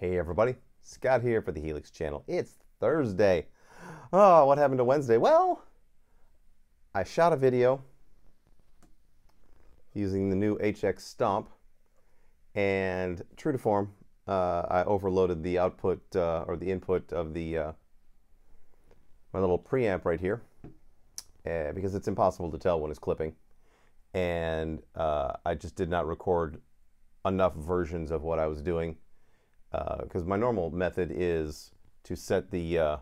Hey everybody, Scott here for the Helix channel. It's Thursday. Oh, what happened to Wednesday? Well, I shot a video using the new HX Stomp, and true to form, I overloaded the output or the input of the my little preamp right here because it's impossible to tell when it's clipping, and I just did not record enough versions of what I was doing. Because my normal method is to set the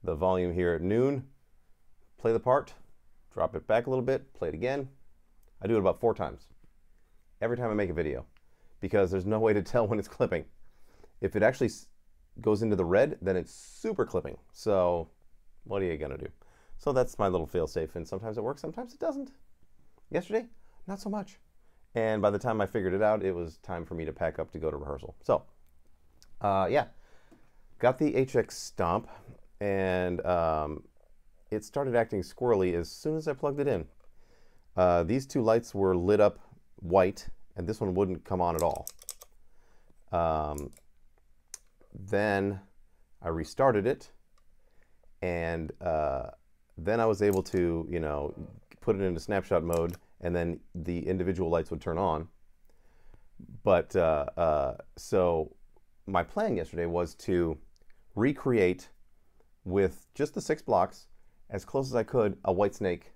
volume here at noon, play the part, drop it back a little bit, play it again. I do it about 4 times every time I make a video, because there's no way to tell when it's clipping. If it actually goes into the red, then it's super clipping. So what are you gonna do? So that's my little fail-safe, and sometimes it works, sometimes it doesn't. Yesterday, not so much. And by the time I figured it out, it was time for me to pack up to go to rehearsal. So yeah, got the HX Stomp, and it started acting squirrely as soon as I plugged it in. These two lights were lit up white, and this one wouldn't come on at all. Then I restarted it, and then I was able to, you know, put it into snapshot mode, and then the individual lights would turn on. But so my plan yesterday was to recreate, with just the 6 blocks, as close as I could, a Whitesnake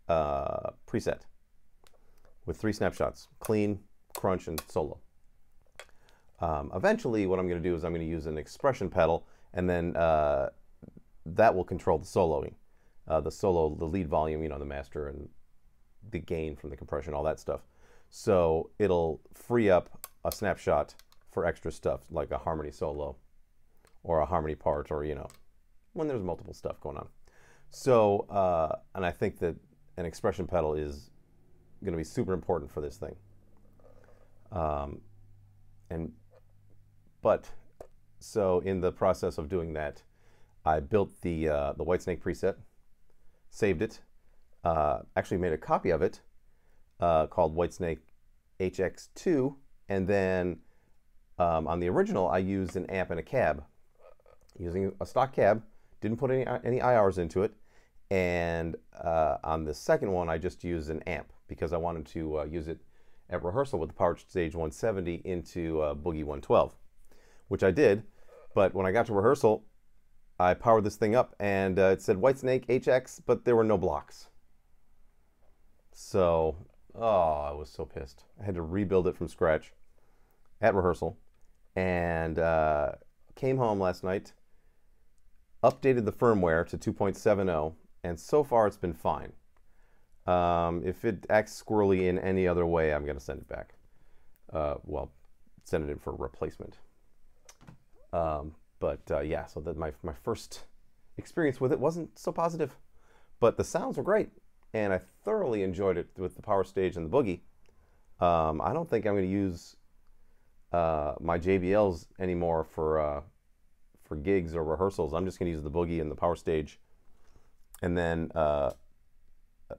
preset with 3 snapshots: clean, crunch, and solo. Eventually what I'm going to do is I'm going to use an expression pedal, and then that will control the soloing. The lead volume, you know, the master, and the gain from the compression, all that stuff. So it'll free up a snapshot for extra stuff, like a harmony solo or a harmony part, or, you know, when there's multiple stuff going on. So, and I think that an expression pedal is going to be super important for this thing. So in the process of doing that, I built the Whitesnake preset, saved it, actually made a copy of it called Whitesnake HX2, and then on the original I used an amp and a cab, using a stock cab, didn't put any IRs into it, and on the second one I just used an amp because I wanted to use it at rehearsal with the Power Stage 170 into Boogie 112, which I did. But when I got to rehearsal, I powered this thing up, and it said Whitesnake HX, but there were no blocks. So, oh, I was so pissed. I had to rebuild it from scratch at rehearsal, and came home last night, updated the firmware to 2.70, and so far it's been fine. If it acts squirrely in any other way, I'm going to send it back. Well, send it in for replacement. Yeah, so that my first experience with it wasn't so positive, but the sounds were great, and I thoroughly enjoyed it with the Power Stage and the Boogie. I don't think I'm going to use my JBLs anymore for gigs or rehearsals. I'm just going to use the Boogie and the Power Stage, and then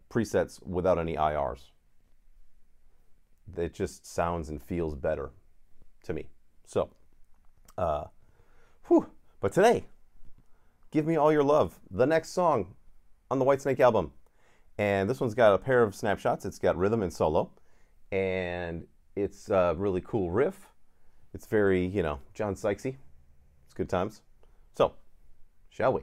presets without any IRs. It just sounds and feels better to me. So, but today, Give Me All Your Love, the next song on the Whitesnake album. And this one's got a pair of snapshots. It's got rhythm and solo, and it's a really cool riff. It's very, you know, John Sykesy. It's good times. So, shall we?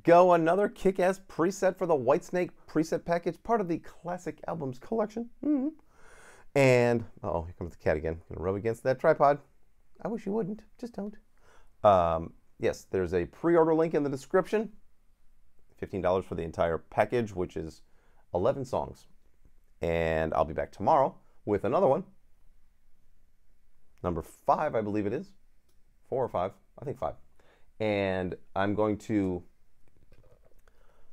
go. Another kick-ass preset for the Whitesnake preset package, part of the Classic Albums collection. And, uh-oh, here comes the cat again. Gonna rub against that tripod. I wish you wouldn't. Just don't. Yes, there's a pre-order link in the description. $15 for the entire package, which is 11 songs. And I'll be back tomorrow with another one. Number 5, I believe it is. 4 or 5. I think 5. And I'm going to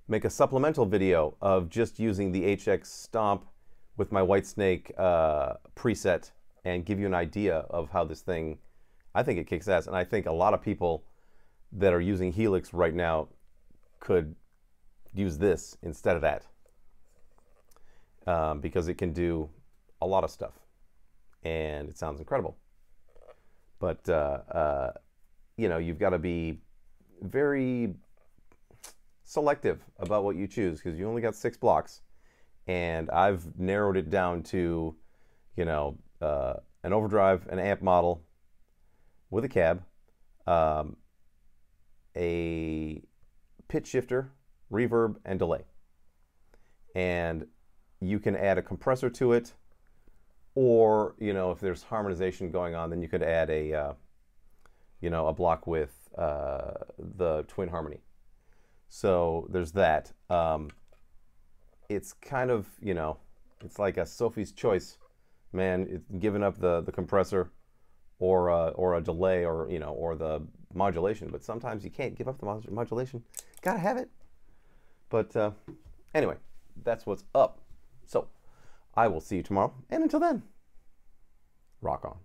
make a supplemental video of just using the HX Stomp with my Whitesnake preset and give you an idea of how this thing, I think it kicks ass. And I think a lot of people that are using Helix right now could use this instead of that. Because it can do a lot of stuff. And it sounds incredible. But, you know, you've got to be very selective about what you choose because you only got 6 blocks. And I've narrowed it down to, you know, an overdrive, an amp model with a cab, a pitch shifter, reverb, and delay. And you can add a compressor to it, or, you know, if there's harmonization going on, then you could add a, you know, a block with the twin harmony. So there's that. It's kind of, you know, it's like a Sophie's choice, man. It's giving up the compressor or a delay, or, you know, or the modulation. But sometimes you can't give up the modulation. Gotta have it. But anyway, that's what's up. So I will see you tomorrow. And until then, rock on.